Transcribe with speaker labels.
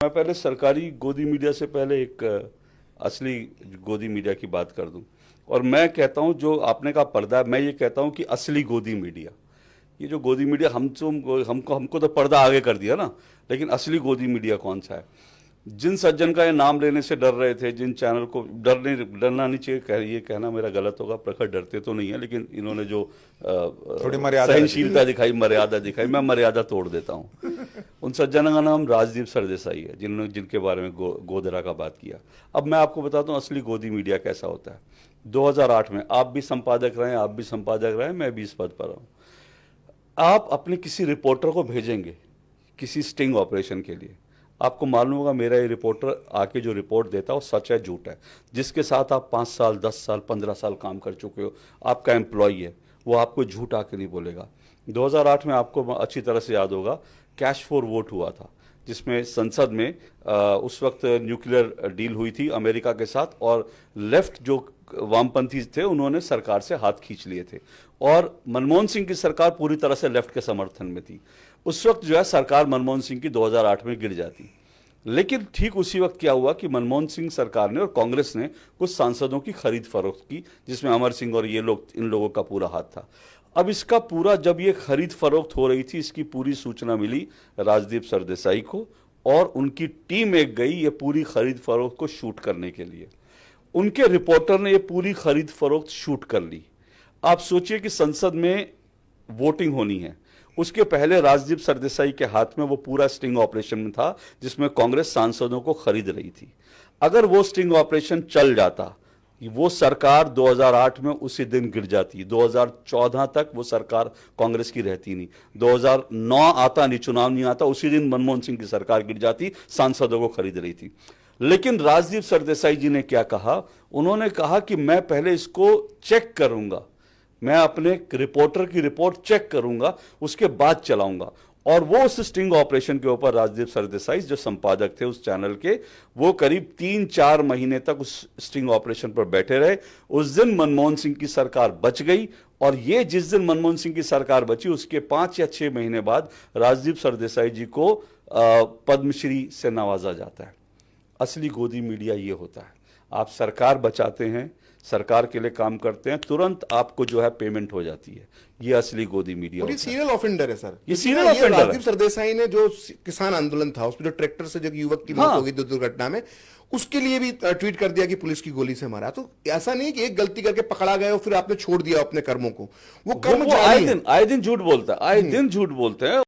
Speaker 1: मैं पहले सरकारी गोदी मीडिया से पहले एक असली गोदी मीडिया की बात कर दूं। और मैं कहता हूं, जो आपने कहा पर्दा है, मैं ये कहता हूं कि असली गोदी मीडिया, ये जो गोदी मीडिया हमको तो पर्दा आगे कर दिया ना, लेकिन असली गोदी मीडिया कौन सा है? जिन सज्जन का ये नाम लेने से डर रहे थे, जिन चैनल को डरना नहीं चाहिए, ये कहना मेरा गलत होगा, प्रखर डरते तो नहीं है, लेकिन इन्होंने जो
Speaker 2: थोड़ी मर्यादा
Speaker 1: सहनशीलता दिखाई, मर्यादा दिखाई, मैं मर्यादा तोड़ देता हूँ। उन सज्जनों का नाम राजदीप सरदेसाई है, जिनके बारे में गोदरा का बात किया। अब मैं आपको बताता हूँ असली गोदी मीडिया कैसा होता है। 2008 में आप भी संपादक रहे, आप भी संपादक रहे, मैं भी इस पद पर हूँ। आप अपने किसी रिपोर्टर को भेजेंगे किसी स्टिंग ऑपरेशन के लिए, आपको मालूम होगा मेरा ये रिपोर्टर आके जो रिपोर्ट देता है वो सच है झूठ है। जिसके साथ आप 5 साल 10 साल 15 साल काम कर चुके हो, आपका एम्प्लॉई है, वो आपको झूठ आके नहीं बोलेगा। 2008 में आपको अच्छी तरह से याद होगा कैश फॉर वोट हुआ था, जिसमें संसद में उस वक्त न्यूक्लियर डील हुई थी अमेरिका के साथ, और लेफ्ट जो वामपंथी थे उन्होंने सरकार से हाथ खींच लिए थे, और मनमोहन सिंह की सरकार पूरी तरह से लेफ्ट के समर्थन में थी। उस वक्त जो है सरकार मनमोहन सिंह की 2008 में गिर जाती। लेकिन ठीक उसी वक्त क्या हुआ कि मनमोहन सिंह सरकार ने और कांग्रेस ने कुछ सांसदों की खरीद फरोख्त की, जिसमें अमर सिंह और ये लोग, इन लोगों का पूरा हाथ था। अब इसका पूरा, जब ये खरीद फरोख्त हो रही थी, इसकी पूरी सूचना मिली राजदीप सरदेसाई को, और उनकी टीम एक गई ये पूरी खरीद फरोख्त को शूट करने के लिए। उनके रिपोर्टर ने ये पूरी खरीद फरोख्त शूट कर ली। आप सोचिए कि संसद में वोटिंग होनी है, उसके पहले राजदीप सरदेसाई के हाथ में वो पूरा स्टिंग ऑपरेशन में था, जिसमें कांग्रेस सांसदों को खरीद रही थी। अगर वो स्टिंग ऑपरेशन चल जाता, वो सरकार 2008 में उसी दिन गिर जाती। 2014 तक वो सरकार कांग्रेस की रहती नहीं, 2009 आता नहीं, चुनाव नहीं आता, उसी दिन मनमोहन सिंह की सरकार गिर जाती, सांसदों को खरीद रही थी। लेकिन राजदीप सरदेसाई जी ने क्या कहा? उन्होंने कहा कि मैं पहले इसको चेक करूंगा, मैं अपने रिपोर्टर की रिपोर्ट चेक करूंगा, उसके बाद चलाऊंगा। और वो उस स्टिंग ऑपरेशन के ऊपर राजदीप सरदेसाई जो संपादक थे उस चैनल के, वो करीब 3-4 महीने तक उस स्टिंग ऑपरेशन पर बैठे रहे। उस दिन मनमोहन सिंह की सरकार बच गई, और ये जिस दिन मनमोहन सिंह की सरकार बची उसके 5 या 6 महीने बाद राजदीप सरदेसाई जी को पद्मश्री से नवाजा जाता है। असली गोदी मीडिया ये होता है, आप सरकार बचाते हैं, सरकार के लिए काम करते हैं, तुरंत आपको जो है पेमेंट हो जाती है। ये असली गोदी मीडिया
Speaker 2: और ये सीरियल ऑफेंडर है सर।
Speaker 1: ये सीरियल ऑफेंडर है।
Speaker 2: राजदीप सरदेसाई ने जो किसान आंदोलन था उसमें जो ट्रैक्टर से जो युवक की मौत हो गई दुर्घटना में, उसके लिए भी ट्वीट कर दिया कि पुलिस की गोली से मारा। तो ऐसा नहीं कि एक गलती करके पकड़ा गया और फिर आपने छोड़ दिया अपने कर्मों को, वो कर्म
Speaker 1: आए दिन झूठ बोलता है, आए दिन झूठ बोलते हैं।